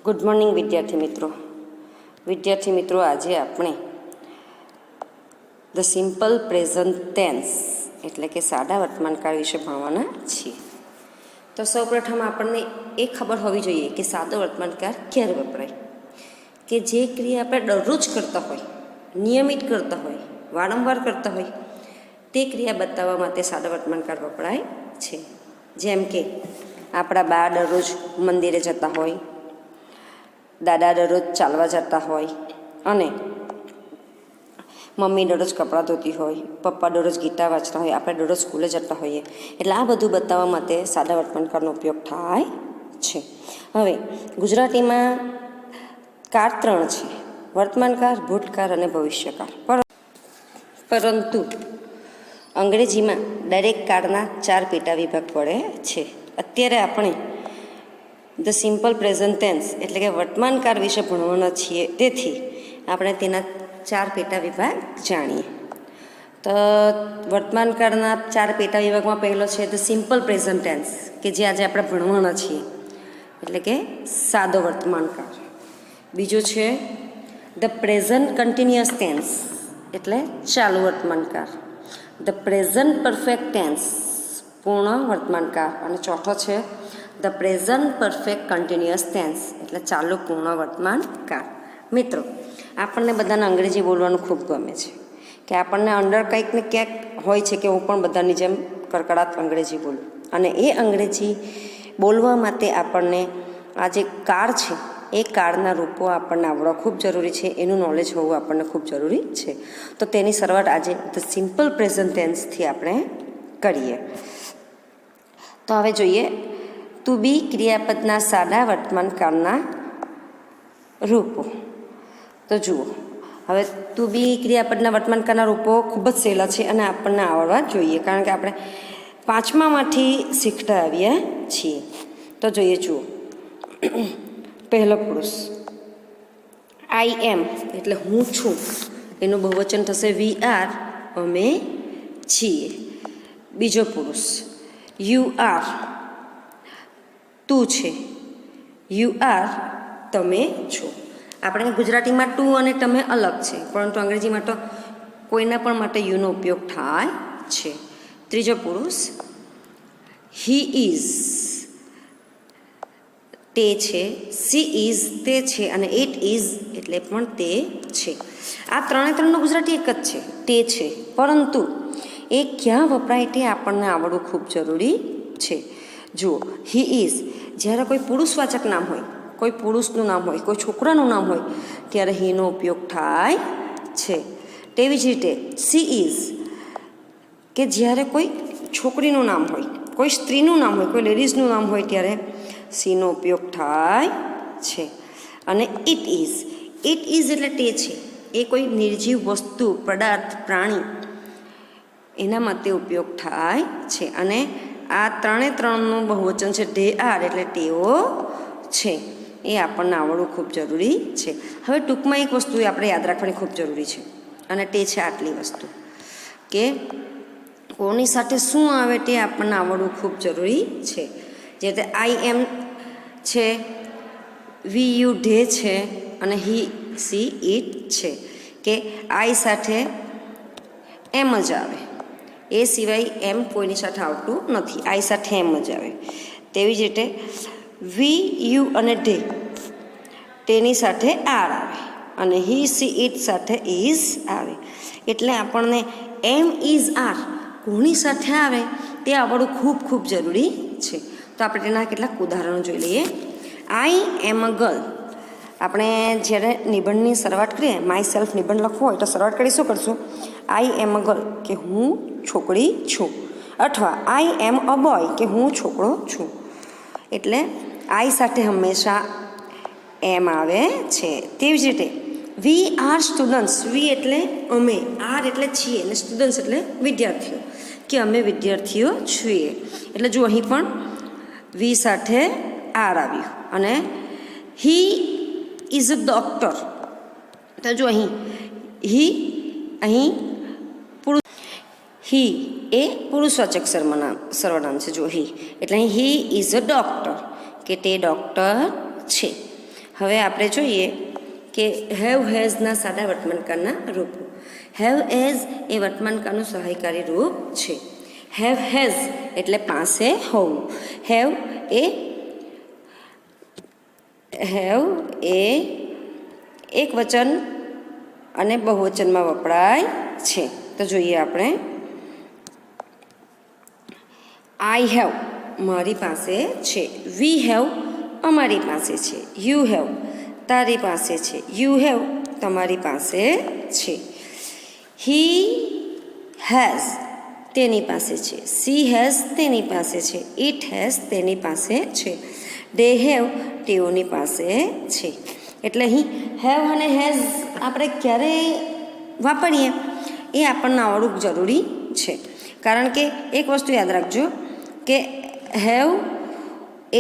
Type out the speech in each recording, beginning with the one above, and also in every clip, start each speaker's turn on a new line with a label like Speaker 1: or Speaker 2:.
Speaker 1: Good morning વિદ્યાર્થી મિત્રો આજે આપણે ધ સિમ્પલ પ્રેઝન્ટ ટેન્સ એટલે કે સાદા વર્તમાનકાળ વિશે ભણવાના છીએ. તો સૌપ્રથમ આપણને એ ખબર હોવી જોઈએ કે સાદો વર્તમાનકાળ ક્યારે વપરાય, કે જે ક્રિયા આપણે દરરોજ કરતા હોય, નિયમિત કરતા હોય, વારંવાર કરતા હોય તે ક્રિયા બતાવવા માટે સાદા વર્તમાનકાળ વપરાય છે. જેમ કે આપણા બા દરરોજ મંદિરે જતા હોય, દાદા દરરોજ ચાલવા જતા હોય, અને મમ્મી દરરોજ કપડાં ધોતી હોય, પપ્પા દરરોજ ગીતા વાંચતા હોય, આપણે દરરોજ સ્કૂલે જતા હોઈએ. એટલે આ બધું બતાવવા માટે સાદા વર્તમાનકાળનો ઉપયોગ થાય છે. હવે ગુજરાતીમાં કાળ 3 છે: વર્તમાનકાળ, ભૂતકાળ અને ભવિષ્યકાળ. પરંતુ અંગ્રેજીમાં દરેક કાળના 4 પેટા વિભાગ પડે છે. અત્યારે આપણે ધ સિમ્પલ પ્રેઝન્ટ ટેન્સ એટલે કે વર્તમાનકાળ વિશે ભણવાના છીએ, તેથી આપણે તેના 4 પેટા વિભાગ જાણીએ. તો વર્તમાનકાળના 4 પેટા વિભાગમાં પહેલો છે ધ સિમ્પલ પ્રેઝન્ટ ટેન્સ, કે જે આજે આપણે ભણવાના છીએ, એટલે કે સાદો વર્તમાનકાળ. બીજું છે ધ પ્રેઝન્ટ કન્ટિન્યુઅસ ટેન્સ એટલે ચાલુ વર્તમાનકાળ. ધ પ્રેઝન્ટ પરફેક્ટ ટેન્સ પૂર્ણ વર્તમાનકાળ. અને ચોથો છે the present perfect continuous tense એટલે ચાલુ પૂર્ણ વર્તમાનકાળ. મિત્રો, આપણને બધાને અંગ્રેજી બોલવાનું ખૂબ ગમે છે, કે આપણને અંદર કંઈક ને ક્યાંક હોય છે કે હું પણ બધાની જેમ કડકડાટ અંગ્રેજી બોલું. અને એ અંગ્રેજી બોલવા માટે આપણને આ જે કાળ છે એ કાળના રૂપો આપણને આવડવા ખૂબ જરૂરી છે, એનું નોલેજ હોવું આપણને ખૂબ જરૂરી છે. તો તેની શરૂઆત આજે ધ સિમ્પલ પ્રેઝન્ટ ટેન્સથી આપણે કરીએ. તો હવે જોઈએ ટુ બી ક્રિયાપદના સાદા વર્તમાનકાળના રૂપો. તો જુઓ, હવે ટુ બી ક્રિયાપદના વર્તમાનકાળના રૂપો ખૂબ જ સહેલા છે અને આપણને આવડવા જોઈએ, કારણ કે આપણે 5મામાંથી શીખતા આવ્યા છીએ. તો જોઈએ, જુઓ, પહેલો પુરુષ આઈ એમ એટલે હું છું, એનું બહુવચન થશે વી આર, અમે છીએ. બીજો પુરુષ યુ આર, તું છે, યુ આર, તમે છો. આપણે ગુજરાતીમાં ટુ અને તમે અલગ છે, પરંતુ અંગ્રેજીમાં તો કોઈના પણ માટે યુનો ઉપયોગ થાય છે. ત્રીજો પુરુષ હી ઇઝ, તે છે, સી ઇઝ, તે છે, અને ઇટ ઇઝ એટલે પણ તે છે. આ ત્રણનું ગુજરાતી એક જ છે, તે છે, પરંતુ એ ક્યાં વપરાય તે આપણને આવડવું ખૂબ જરૂરી છે. જુઓ, હી ઇઝ જ્યારે કોઈ પુરુષવાચક નામ હોય, કોઈ પુરુષનું નામ હોય, કોઈ છોકરાનું નામ હોય, ત્યારે હીનો ઉપયોગ થાય છે. તેવી જ રીતે સી ઇઝ કે જ્યારે કોઈ છોકરીનું નામ હોય, કોઈ સ્ત્રીનું નામ હોય, કોઈ લેડીઝનું નામ હોય, ત્યારે સીનો ઉપયોગ થાય છે. અને ઇટ ઇઝ એટલે તે છે, એ કોઈ નિર્જીવ વસ્તુ, પદાર્થ, પ્રાણી, એના માટે ઉપયોગ થાય છે. અને આ ત્રણનું બહુવચન છે ધે આર એટલે તેઓ છે. એ આપણને આવડવું ખૂબ જરૂરી છે. હવે ટૂંકમાં એક વસ્તુ આપણે યાદ રાખવાની ખૂબ જરૂરી છે, અને તે છે આટલી વસ્તુ, કે કોની સાથે શું આવે તે આપણને આવડવું ખૂબ જરૂરી છે. જે રીતે આઈ એમ છે, વી યુ ધે છે, અને હી સી ઇટ છે, કે આઈ સાથે એમ જ આવે, એ સિવાય એમ કોઈની સાથે આવતું નથી, આઈ સાથે એમ જ આવે. તેવી જ રીતે વી યુ અને ધે, તેની સાથે આર આવે, અને હી સી ઇટ સાથે ઇઝ આવે. એટલે આપણને એમ ઇઝ આર કોની સાથે આવે તે આવડવું ખૂબ ખૂબ જરૂરી છે. તો આપણે તેના કેટલાક ઉદાહરણો જોઈ લઈએ. આઈ એમ અ ગર્લ, આપણે જ્યારે નિબંધની શરૂઆત કરીએ, માય સેલ્ફ નિબંધ લખવો હોય તો શરૂઆત કરી શું કરશું? આઈ એમ અ ગર્લ, કે હું છોકરી છું. અથવા આઈ એમ અ બોય, કે હું છોકરો છું. એટલે આઈ સાથે હંમેશા એમ આવે છે. તેવી જ રીતે વી આર સ્ટુડન્ટ્સ, વી એટલે અમે, આર એટલે છીએ, અને સ્ટુડન્ટ્સ એટલે વિદ્યાર્થીઓ, કે અમે વિદ્યાર્થીઓ છીએ. એટલે જો અહીં પણ વી સાથે આર આવ્યું. અને હી ઇઝ અ ડૉક્ટર, તો જો અહીં પુરુષ, હી એ પુરુષવાચક સર્વનામ છે. જો હી એટલે અહીં હી ઇઝ અ ડૉક્ટર, કે તે ડૉક્ટર છે. હવે આપણે જોઈએ કે હેવ હેઝના સાદા વર્તમાનકાળના રૂપો. હેવ હેઝ એ વર્તમાનકાળનું સહાયકારી રૂપ છે. હેવ હેઝ એટલે પાસે હોવું. હેવ એ એક વચન અને બહુવચનમાં વપરાય છે. તો જોઈએ આપણે. આઈ હેવ મારી પાસે છે. વી હેવ અમારી પાસે છે. યુ હેવ તારી પાસે છે. યુ હેવ તમારી પાસે છે. હી હેઝ તેની પાસે છે. સી હેઝ તેની પાસે છે. ઇટ હેઝ તેની પાસે છે. દે હેવ તેઓની પાસે છે. એટલે અહીં હેવ અને હેઝ આપણે ક્યારે વાપરીએ એ આપણને આવડવું જરૂરી છે. કારણ કે એક વસ્તુ યાદ રાખજો કે હેવ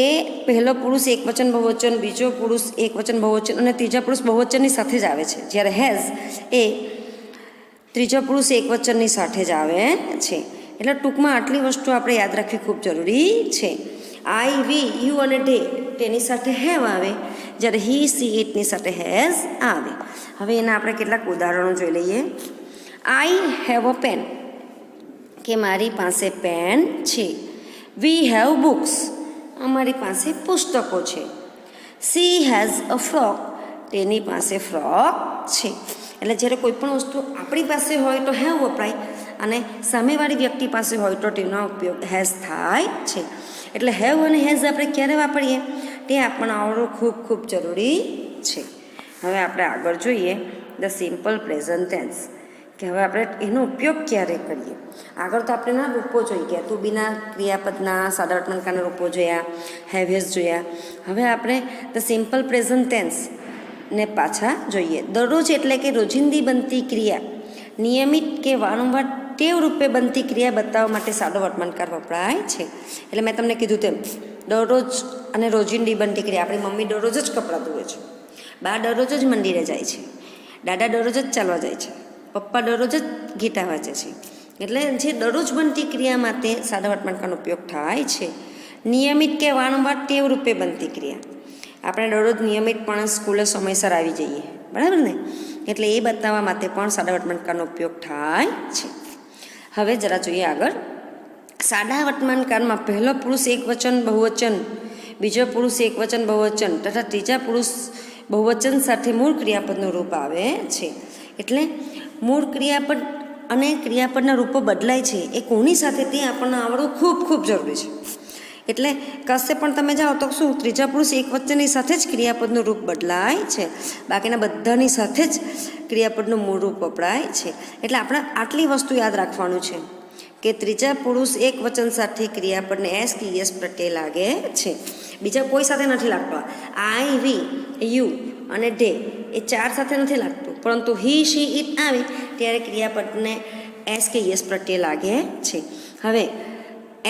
Speaker 1: એ પહેલો પુરુષ એકવચન બહુવચન, બીજો પુરુષ એકવચન બહુવચન અને ત્રીજા પુરુષ બહુવચનની સાથે જ આવે છે. જ્યારે હેઝ એ ત્રીજા પુરુષ એકવચનની સાથે જ આવે છે. એટલે ટૂંકમાં આટલી વસ્તુ આપણે યાદ રાખવી ખૂબ જરૂરી છે. આઈ, વી, યુ અને ડે તેની સાથે હેવ આવે, જ્યારે હી, સી, ઇટની સાથે હેઝ આવે. હવે એના આપણે કેટલાક ઉદાહરણો જોઈ લઈએ. આઈ હેવ અ પેન કે મારી પાસે પેન છે. વી હેવ બુક્સ અમારી પાસે પુસ્તકો છે. સી હેઝ અ ફ્રોક તેની પાસે ફ્રોક છે. એટલે જ્યારે કોઈ પણ વસ્તુ આપણી પાસે હોય તો હેવ વપરાય અને સામેવાળી વ્યક્તિ પાસે હોય તો તેનો ઉપયોગ હેઝ થાય છે. એટલે હેવ અને હેઝ આપણે ક્યારે વાપરીએ તે આપણને આવડવું ખૂબ ખૂબ જરૂરી છે. હવે આપણે આગળ જોઈએ ધ સિમ્પલ પ્રેઝન્ટ ટેન્સ, કે હવે આપણે એનો ઉપયોગ ક્યારે કરીએ. આગળ તો આપણે ના રૂપો જોઈ ગયા, તું બીના ક્રિયાપદના સાદા વર્તમાનકાળના રૂપો જોયા, હેવ હેઝ જોયા. હવે આપણે ધ સિમ્પલ પ્રેઝન્ટ ટેન્સ ને પાછા જોઈએ. દરરોજ એટલે કે રોજિંદી બનતી ક્રિયા, નિયમિત કે વારંવાર ટેવ રૂપે બનતી ક્રિયા બતાવવા માટે સાદો વર્તમાનકાળ વપરાય છે. એટલે મેં તમને કીધું તેમ દરરોજ અને રોજિંદી બનતી ક્રિયા. આપણી મમ્મી દરરોજ જ કપડાં ધોવે છે, બા દરરોજ જ મંદિરે જાય છે, દાદા દરરોજ જ ચાલવા જાય છે, પપ્પા દરરોજ જ ગીતા વાંચે છે. એટલે જે દરરોજ બનતી ક્રિયા માટે સાદા વર્તમાનકાળનો ઉપયોગ થાય છે. નિયમિત કે વારંવાર ટેવ રૂપે બનતી ક્રિયા, આપણે દરરોજ નિયમિતપણે સ્કૂલે સમયસર આવી જઈએ, બરાબર ને, એટલે એ બતાવવા માટે પણ સાદા વર્તમાનકાળનો ઉપયોગ થાય છે. હવે જરા જોઈએ આગળ. સાદા વર્તમાનકાળમાં પહેલો પુરુષ એકવચન બહુવચન, બીજો પુરુષ એકવચન બહુવચન તથા ત્રીજા પુરુષ બહુવચન સાથે મૂળ ક્રિયાપદનું રૂપ આવે છે. એટલે મૂળ ક્રિયાપદ અને ક્રિયાપદના રૂપો બદલાય છે એ કોની સાથે તે આપણને આવડવું ખૂબ ખૂબ જરૂરી છે. એટલે કશે પણ તમે જાઓ તો શું ત્રીજા પુરુષ એકવચનની સાથે જ ક્રિયાપદનું રૂપ બદલાય છે, બાકીના બધાની સાથે જ ક્રિયાપદનું મૂળ રૂપ વપરાય છે. એટલે આપણે આટલી વસ્તુ યાદ રાખવાનું છે કે ત્રીજા પુરુષ એકવચન સાથે ક્રિયાપદને એસ કે યસ પ્રત્યે લાગે છે, બીજા કોઈ સાથે નથી લાગતો. આઈ, વી, યુ અને ડે એ ચાર સાથે નથી લાગતું, પરંતુ હી, શી, ઇટ આવે ત્યારે ક્રિયાપદને એસ કે યસ પ્રત્યે લાગે છે. હવે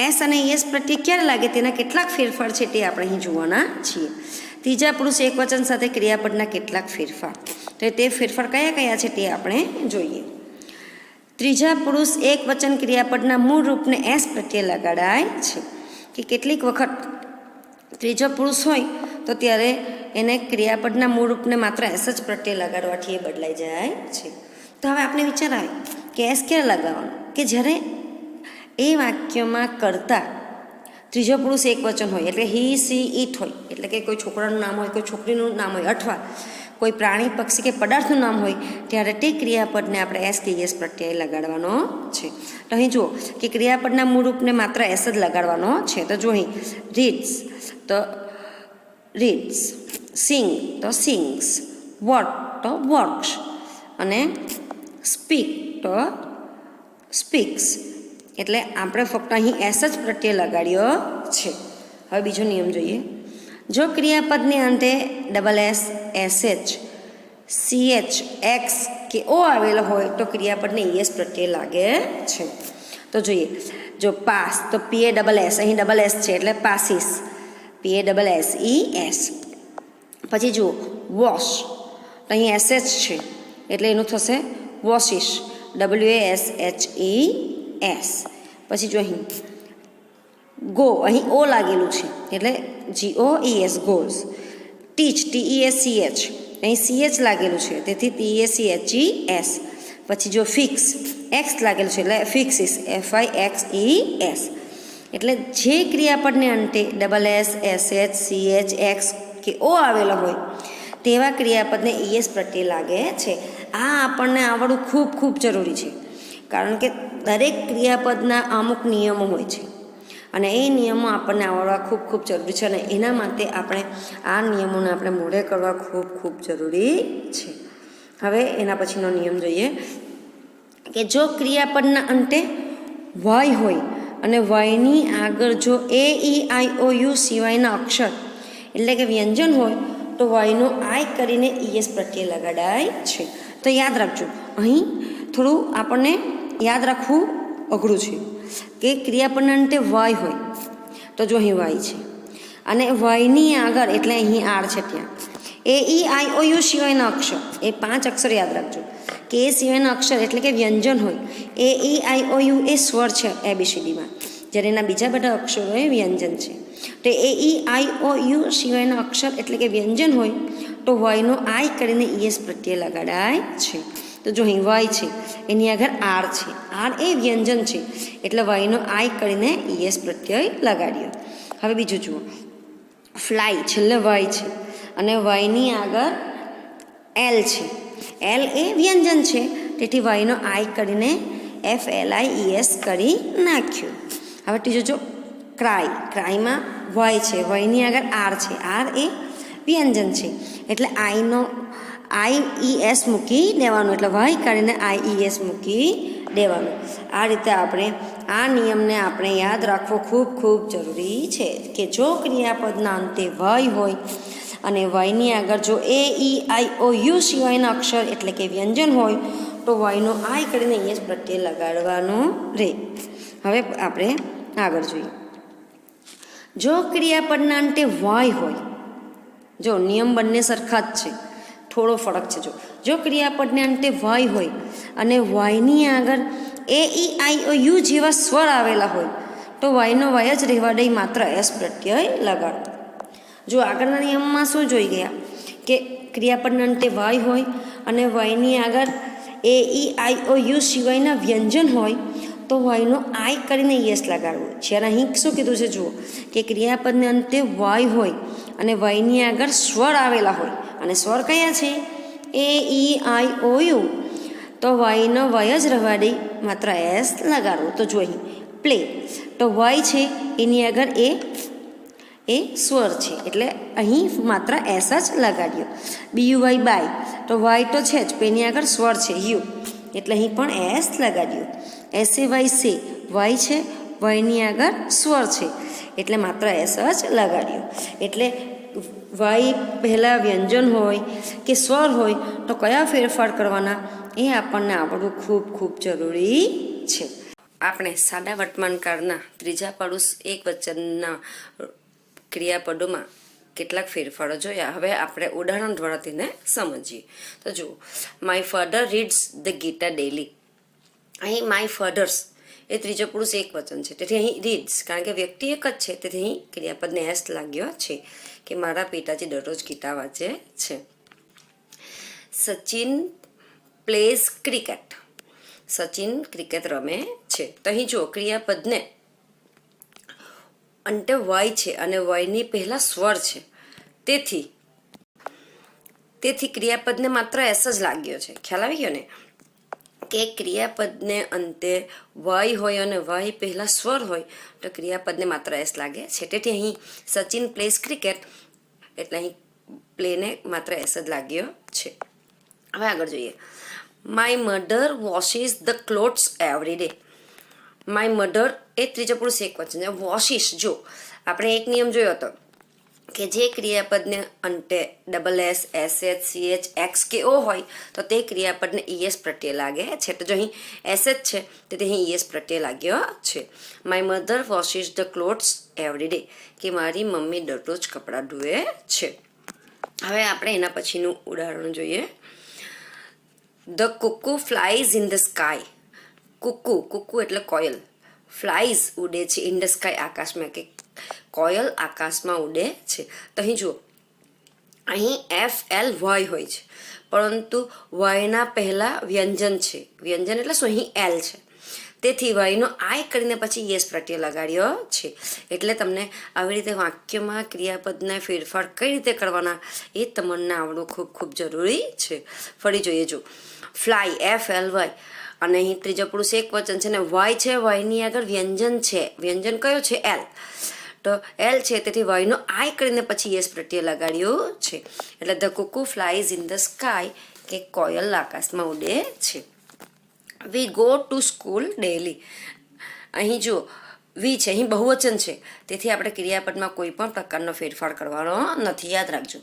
Speaker 1: એસ અને યસ પ્રત્યે ક્યારે લાગે તેના કેટલાક ફેરફાર છે તે આપણે અહીં જોવાના છીએ. ત્રીજા પુરુષ એકવચન સાથે ક્રિયાપદના કેટલાક ફેરફાર, તો તે ફેરફાર કયા કયા છે તે આપણે જોઈએ. ત્રીજા પુરુષ એકવચન ક્રિયાપદના મૂળ રૂપને એસ પ્રત્યે લગાડાય છે, કે કેટલીક વખત ત્રીજો પુરુષ હોય તો ત્યારે એને ક્રિયાપદના મૂળ રૂપને માત્ર એસ જ પ્રત્યે લગાડવાથી એ બદલાઈ જાય છે. તો હવે આપણે વિચાર આવે કે એસ ક્યારે લગાવવાનો, કે જ્યારે એ વાક્યમાં કરતા ત્રીજો પુરુષ એકવચન હોય, એટલે હી, સી, ઇટ હોય, એટલે કે કોઈ છોકરાનું નામ હોય, કોઈ છોકરીનું નામ હોય, અથવા કોઈ પ્રાણી, પક્ષી કે પદાર્થનું નામ હોય, ત્યારે તે ક્રિયાપદને આપણે એસ કે યસ પ્રત્યે લગાડવાનો છે. તો અહીં જુઓ કે ક્રિયાપદના મૂળ રૂપને માત્ર એસ જ લગાડવાનો છે. તો જો અહીં રીડ્સ તો રીડ્સ, સિંગ તો સિંગ્સ, વોક તો વોક્સ અને સ્પીક તો સ્પીક્સ. એટલે આપણે ફક્ત અહીં એસ જ પ્રત્યે લગાડ્યો છે. હવે બીજો નિયમ જોઈએ. જો ક્રિયાપદની અંતે double S, SH, CH, x કે ઓ આવેલો હોય તો ક્રિયાપદને ઈએસ પ્રત્યે લાગે છે. તો જોઈએ, જો પાસ તો પીએ ડબલ એસ, અહીં ડબલ એસ છે એટલે પાસીસ, પીએ ડબલ એસ ઈ એસ. પછી જુઓ વોશ તો અહીં એસએચ છે એટલે એનું થશે વોશિશ, WASHES. પછી જો અહીં ગો, અહીં ઓ લાગેલું છે એટલે GOES, ગોઝ. ટીચ TEACH, અહીં CH લાગેલું છે તેથી TACHES. પછી જો ફિક્સ એક્સ લાગેલું છે એટલે ફિક્સિસ FIXES. એટલે જે ક્રિયાપદને અંતે SS, SH, CH, X કે O આવેલો હોય તેવા ક્રિયાપદને ES પ્રત્યે લાગે છે. આ આપણને આવડવું ખૂબ ખૂબ જરૂરી છે, કારણ કે દરેક ક્રિયાપદના અમુક નિયમો હોય છે અને એ નિયમો આપણને આવડવા ખૂબ ખૂબ જરૂરી છે અને એના માટે આપણે આ નિયમોને આપણે મોઢે કરવા ખૂબ ખૂબ જરૂરી છે. હવે એના પછીનો નિયમ જોઈએ કે જો ક્રિયાપદના અંતે વાય હોય અને વાયની આગળ જો AEIOU સિવાયના અક્ષર એટલે કે વ્યંજન હોય તો વાયનો આઈ કરીને ES પ્રત્યે લગાડાય છે. તો યાદ રાખજો, અહીં થોડું આપણને યાદ રાખવું અઘરું છે કે ક્રિયાપદના અંતે વાય હોય તો જો અહીં વાય છે અને વાયની આગળ એટલે અહીં આર છે, ત્યાં AEIOU સિવાયના અક્ષર, એ 5 અક્ષર યાદ રાખજો કે એ સિવાયના અક્ષર એટલે કે વ્યંજન હોય. AEIOU એ સ્વર છે ABCDમાં, જ્યારે એના બીજા બધા અક્ષરો એ વ્યંજન છે. તો AEIOU સિવાયના અક્ષર એટલે કે વ્યંજન હોય તો વાયનો આઈ કરીને ES પ્રત્યે લગાડાય છે. તો જો અહીં વાય છે એની આગળ આર છે, આર એ વ્યંજન છે એટલે વાયનો આઈ કરીને ES પ્રત્યય લગાડ્યો. હવે બીજું જુઓ, ફ્લાય છેલ્લે વાય છે અને વાયની આગળ એલ છે, એલ એ વ્યંજન છે તેથી વાયનો આઈ કરીને FLIES કરી નાખ્યું. હવે ત્રીજો જો ક્રાય, ક્રાયમાં વાય છે, વાયની આગળ આર છે, આર એ વ્યંજન છે એટલે IES મૂકી દેવાનું, એટલે વાય કાઢીને IES મૂકી દેવાનું. આ રીતે આપણે આ નિયમને આપણે યાદ રાખવો ખૂબ ખૂબ જરૂરી છે કે જો ક્રિયાપદના અંતે વાય હોય અને વાયની આગળ જો AEIOU સિવાયના અક્ષર એટલે કે વ્યંજન હોય તો વાયનો આઈ કરીને ES પ્રત્યે લગાડવાનો રહે. હવે આપણે આગળ જોઈએ, જો ક્રિયાપદના અંતે વાય હોય, જો નિયમ બંને સરખા જ છે, થોડો ફરક છે. જો ક્રિયાપદને અંતે વાય હોય અને વાયની આગળ AEIOU જેવા સ્વર આવેલા હોય તો વાયનો વાય જ રહેવા દઈ, માત્ર S પ્રત્યય લગાડો. જો આગળના નિયમમાં શું જોઈ ગયા કે ક્રિયાપદના અંતે વાય હોય અને વાયની આગળ AEIOU સિવાયના વ્યંજન હોય તો વાયનો આઈ કરીને ES લગાડવું. જ્યારે અહીં શું કીધું છે જુઓ કે ક્રિયાપદને અંતે વાય હોય અને વાયની આગળ સ્વર આવેલા હોય અને સ્વર કયા છે AEIOU તો વાયનો વાય જ રહેવા દઈ, માત્ર S લગાડવું. તો જો અહીં પ્લે તો વાય છે એની આગળ એ સ્વર છે એટલે અહીં માત્ર S જ લગાડ્યો. BUY બાય તો વાય તો છે જ, એની આગળ સ્વર છે યુ એટલે અહીં પણ S લગાડ્યો. SAY સે વાય છે, વાયની આગળ સ્વર છે એટલે માત્ર S જ લગાડ્યો. એટલે વાય પહેલાં વ્યંજન હોય કે સ્વર હોય તો કયા ફેરફાર કરવાના એ આપણને આવડવું ખૂબ ખૂબ જરૂરી છે. આપણે સાદા વર્તમાનકાળના ત્રીજા પડોશ એક વચનના ક્રિયાપદોમાં કેટલાક ફેરફારો જોયા. હવે આપણે ઉદાહરણ દ્વારા તેને સમજીએ. તો જુઓ, my father reads the Gita daily. અહીં માય ફાધર્સ એ ત્રીજો પુરુષ એક વચન છે તેથી અહીં રીડ્સ, કારણ કે વ્યક્તિ એક જ છે તેથી અહીં ક્રિયાપદને S લાગ્યો છે કે મારા પિતાજી દરરોજ ગીતા વાંચે છે. Sachin plays cricket. Sachin cricket રમે છે. તો અહીં જો ક્રિયાપદને અંતે વાય છે અને વાયની પહેલા સ્વર છે તેથી ક્રિયાપદને માત્ર S જ લાગ્યો છે. ખ્યાલ આવી ગયો ને કે ક્રિયાપદને અંતે વાય હોય અને વાય પહેલા સ્વર હોય તો ક્રિયાપદને માત્ર S લાગે છે. તેથી અહીં સચિન પ્લેસ ક્રિકેટ એટલે અહીં પ્લેને માત્ર S જ લાગ્યો છે. હવે આગળ જોઈએ, my mother washes the clothes every day. My mother એ ત્રીજો પુરુષ એક વચન છે. વોશિસ, જો આપણે એક નિયમ જોયો હતો કે જે ક્રિયાપદને અંતે SS, SH, CH, X કે O હોય તો તે ક્રિયાપદને ES પ્રત્યે લાગે છે. તો જો અહીં SH છે તેથી અહીં ES પ્રત્યે લાગ્યો છે. My mother washes the clothes every day કે મારી મમ્મી દરરોજ કપડાં ધોવે છે. હવે આપણે એના પછીનું ઉદાહરણ જોઈએ. The cuckoo flies in the sky. Cuckoo એટલે કોયલ, ફ્લાઇઝ ઉડે છે, ઇન ધ સ્કાય આકાશમાં, કે કોયલ આકાશમાં ઉડે છે. તો અહીં જુઓ અહીં FLY હોય છે, પરંતુ વાયના પહેલાં વ્યંજન છે. વ્યંજન એટલે શું? અહીં એલ છે. તેથી વાયનો આય કરીને પછી યસ પ્રત્યય લગાડ્યો છે. એટલે તમને આવી રીતે વાક્યમાં ક્રિયાપદના ફેરફાર કઈ રીતે કરવાના એ તમને આવડવું ખૂબ ખૂબ જરૂરી છે. ફરી જોઈએ, જો ફ્લાય FLY, અને અહીં ત્રીજો પુરુષ એક વચન છે ને વાય છે, વાયની આગળ વ્યંજન છે. વ્યંજન કયો છે? એલ. તો એલ છે, તેથી વાયનો આય કરીને પછી યસ પ્રત્યય લગાડ્યો છે. એટલે the cuckoo flies in the sky, કે કોયલ આકાશમાં ઉડે છે. We go to school daily. અહીં જો વી છે, અહીં બહુવચન છે, તેથી આપણે ક્રિયાપદમાં કોઈ પણ પ્રકારનો ફેરફાર કરવાનો નથી. યાદ રાખજો,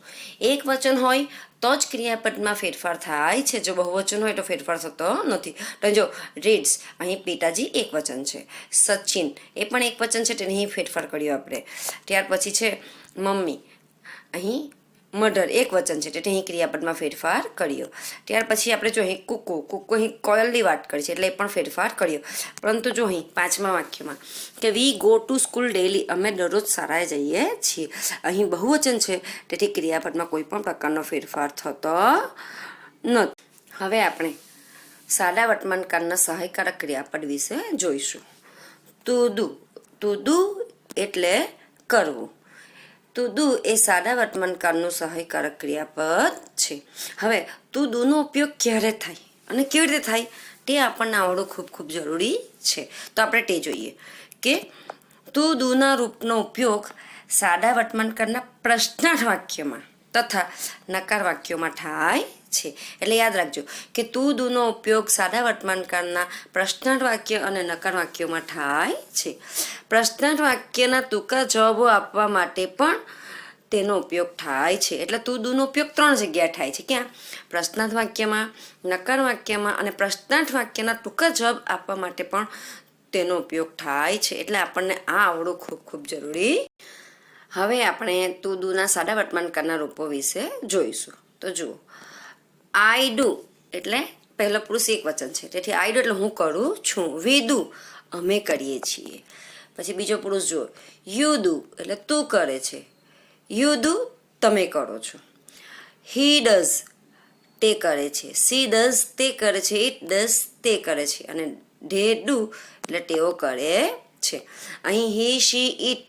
Speaker 1: એક વચન હોય તો જ ક્રિયાપદમાં ફેરફાર થાય છે. જો બહુવચન હોય તો ફેરફાર થતો નથી. તો જો રીડ્સ, અહીં પિતાજી એક વચન છે. સચિન એ પણ એક વચન છે, તેને અહીં ફેરફાર કર્યો આપણે. ત્યાર પછી છે મમ્મી, અહીં મધર એક વચન છે, એટલે અહીં ક્રિયાપદમાં ફેરફાર કર્યો. ત્યાર પછી આપણે જો અહીં કુકુ, કુકુ અહીં કોયલની વાત કરી છે, એટલે એ પણ ફેરફાર કર્યો. પરંતુ જો અહીં પાંચમા વાક્યમાં કે વી ગો ટુ સ્કૂલ ડેલી, અમે દરરોજ શાળાએ જઈએ છીએ, અહીં બહુવચન છે, તેથી ક્રિયાપદમાં કોઈ પણ પ્રકારનો ફેરફાર થતો નથી. હવે આપણે સાદા વર્તમાનકાળના સહાયકારક ક્રિયાપદ વિશે જોઈશું. ટુ ડુ, ટુ ડુ એટલે કરવું. ટુ ડુ એ સાદા વર્તમાનકાળનું સહાયકારક ક્રિયાપદ છે. હવે ટુ ડુનો ઉપયોગ ક્યારે થાય અને કેવી રીતે થાય તે આપણને આવડવું ખૂબ ખૂબ જરૂરી છે. તો આપણે તે જોઈએ કે ટુ ડુના રૂપનો ઉપયોગ સાદા વર્તમાનકાળના પ્રશ્નાર્થ વાક્યમાં તથા નકાર વાક્યોમાં થાય છે. એટલે યાદ રાખજો કે ટુ ડુનો ઉપયોગ સાદા વર્તમાનકાળના પ્રશ્નાર્થ વાક્ય અને નકાર વાક્યોમાં થાય છે. પ્રશ્નાર્થ વાક્યના ટૂંકા જવાબો આપવા માટે પણ તેનો ઉપયોગ થાય છે. એટલે ટુ ડુનો ઉપયોગ 3 જગ્યાએ થાય છે. ક્યાં? પ્રશ્નાર્થ વાક્યમાં, નકાર વાક્યમાં અને પ્રશ્નાર્થ વાક્યના ટૂંકા જવાબ આપવા માટે પણ તેનો ઉપયોગ થાય છે. એટલે આપણને આ આવડવું ખૂબ ખૂબ જરૂરી. હવે આપણે ટુ ડુના સાદા વર્તમાનકાળના રૂપો વિશે જોઈશું. તો જુઓ, આઈ ડુ એટલે પહેલો પુરુષ એક વચન છે, તેથી આઈ ડુ એટલે હું કરું છું. વી ડુ અમે કરીએ છીએ. પછી બીજો પુરુષ જુઓ, યુ ડુ એટલે તું કરે છે. યુ ડુ તમે કરો છો. હી ડઝ તે કરે છે. સી ડઝ તે કરે છે. ઇટ ડઝ તે કરે છે. અને ધે ડુ એટલે તેઓ કરે છે. અહીં હી, શી, ઇટ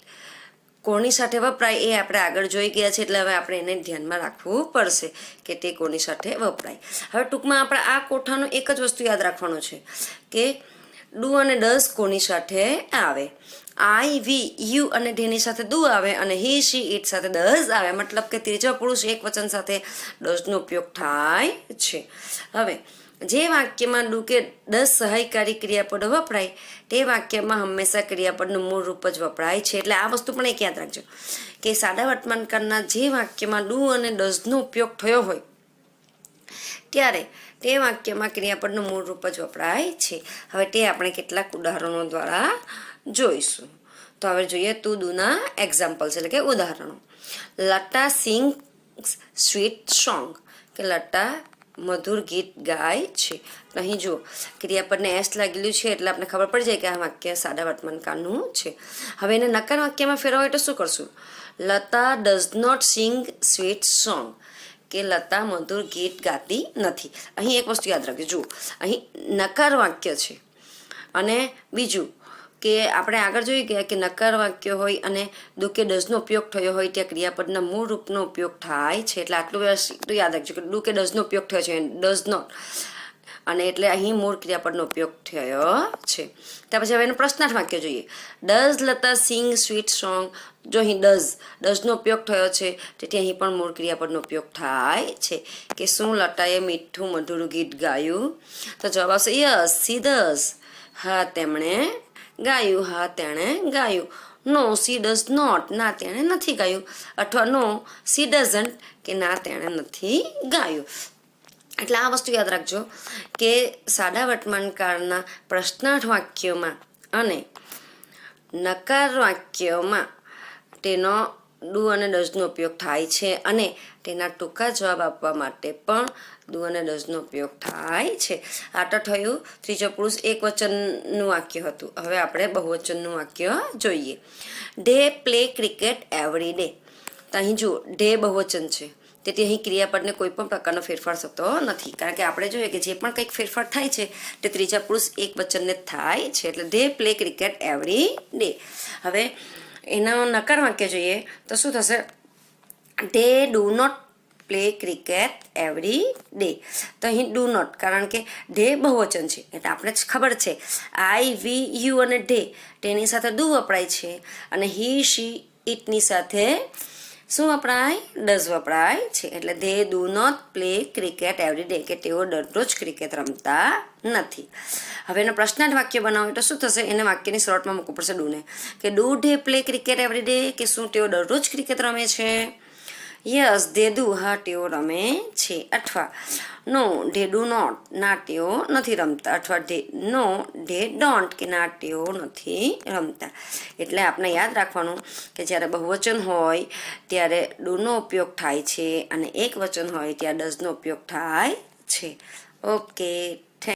Speaker 1: કોની સાથે વપરાય એ આપણે આગળ જોઈ ગયા છે, એટલે હવે આપણે એને ધ્યાનમાં રાખવું પડશે કે તે કોની સાથે વપરાય. હવે ટૂંકમાં આપણે આ કોઠાનું એક જ વસ્તુ યાદ રાખવાનું છે કે ડુ અને ડઝ કોની સાથે આવે. આઈ, વી, યુ અને ધેની સાથે ડુ આવે અને હી, શી, ઇટ સાથે ડઝ આવે. મતલબ કે ત્રીજો પુરુષ એક વચન સાથે ડઝનો ઉપયોગ થાય છે. હવે જે વાક્યમાં ડુ કે ડઝ સહાયકારી ક્રિયાપદો વપરાય તે વાક્યમાં હંમેશા ક્રિયાપદનું મૂળ રૂપ જ વપરાય છે. એટલે આ વસ્તુ પણ એક યાદ રાખજો કે સાદા વર્તમાનકાળના જે વાક્યમાં ડુ અને ડઝનો ઉપયોગ થયો હોય ત્યારે તે વાક્યમાં ક્રિયાપદનું મૂળ રૂપ જ વપરાય છે. હવે તે આપણે કેટલાક ઉદાહરણો દ્વારા જોઈશું. તો હવે જોઈએ ટુ ડુના એક્ઝામ્પલ્સ એટલે કે ઉદાહરણો. લતા સિંગ સ્વીટ સોંગ, કે લતા મધુર ગીત ગાય છે. અહીં જુઓ ક્રિયાપદને એસ લાગેલું છે, એટલે આપણે ખબર પડી જાય કે આ વાક્ય સાદા વર્તમાનકાળનું છે. હવે એને નકાર વાક્યમાં ફેરવવા હોય તો શું કરશું? Lata does not sing sweet song, કે લતા મધુર ગીત ગાતી નથી. અહીં એક વસ્તુ યાદ રાખજો, જુઓ અહીં નકાર વાક્ય છે અને બીજું કે આપણે આગળ જોઈ ગયા કે નકાર વાક્ય હોય અને ડુ કે ડઝનો ઉપયોગ થયો હોય ત્યાં ક્રિયાપદના મૂળ રૂપનો ઉપયોગ થાય છે. એટલે આટલું યાદ રાખજો કે ડુ કે ડઝનો ઉપયોગ થયો છે, ડઝ નોટ, અને એટલે અહીં મૂળ ક્રિયાપદનો ઉપયોગ થયો છે. ત્યાર પછી હવે એનું પ્રશ્નાર્થ વાક્ય જોઈએ. Does Lata sing sweet song. જો અહીં ડઝનો ઉપયોગ થયો છે, તેથી અહીં પણ મૂળ ક્રિયાપદનો ઉપયોગ થાય છે. કે શું લતાએ મીઠું મધુર ગીત ગાયું? તો જવાબ આવશે યસ, સી ડઝ. હા તેમણે ગાયું. હા તેણે ગાયું. નો સી ડઝ નોટ, ના તેણે નથી ગાયું. અથવા નો સી ડઝન્ટ, કે ના તેણે નથી ગાયું. એટલે આ વસ્તુ યાદ રાખજો કે સાદા વર્તમાનકાળના પ્રશ્નાર્થ વાક્યોમાં અને નકાર વાક્યોમાં તેનો ડુ અને ડઝનો ઉપયોગ થાય છે અને તેના ટૂંકા જવાબ આપવા માટે પણ ડુ અને ડઝનો ઉપયોગ થાય છે. આ તો થયું ત્રીજો પુરુષ એક વચનનું વાક્ય હતું. હવે આપણે બહુવચનનું વાક્ય જોઈએ. They play cricket every day. તો અહીં જુઓ ધે બહુવચન છે, તેથી અહીં ક્રિયાપદને કોઈ પણ પ્રકારનો ફેરફાર થતો નથી, કારણ કે આપણે જોઈએ કે જે પણ કંઈક ફેરફાર થાય છે તે ત્રીજા પુરુષ એક વચનને જ થાય છે. એટલે they play cricket every day. હવે એનો નકાર વાક્ય જોઈએ તો શું થશે? They do not play cricket every day. તો અહીં ડુ નોટ, કારણ કે ધે બહુવચન છે એટલે આપણે જ ખબર છે આઈ, વી, યુ અને ધે, તેની સાથે ડુ વપરાય છે, અને હી, શી, ઇટની સાથે શું વપરાય? ડઝ વપરાય છે. એટલે they do not play cricket every day, કે તેઓ દરરોજ ક્રિકેટ રમતા નથી. હવે એનો પ્રશ્નાર્થ વાક્ય બનાવો તો શું થશે? એને વાક્યની શરૂઆતમાં મૂકવું પડશે ડુને, કે do they play cricket every day, કે શું તેઓ દરરોજ ક્રિકેટ રમે છે? યસ ધે ડુ, હા તેઓ રમે છે. અથવા નો ધે ડુ નોટ, ના તેઓ નથી રમતા. અથવા નો ધે ડોન્ટ, કે ના તેઓ નથી રમતા. એટલે આપણે યાદ રાખવાનું કે જ્યારે બહુવચન હોય ત્યારે ડુનો ઉપયોગ થાય છે, અને એક વચન હોય ત્યારે ડઝનો ઉપયોગ થાય છે. ઓકે.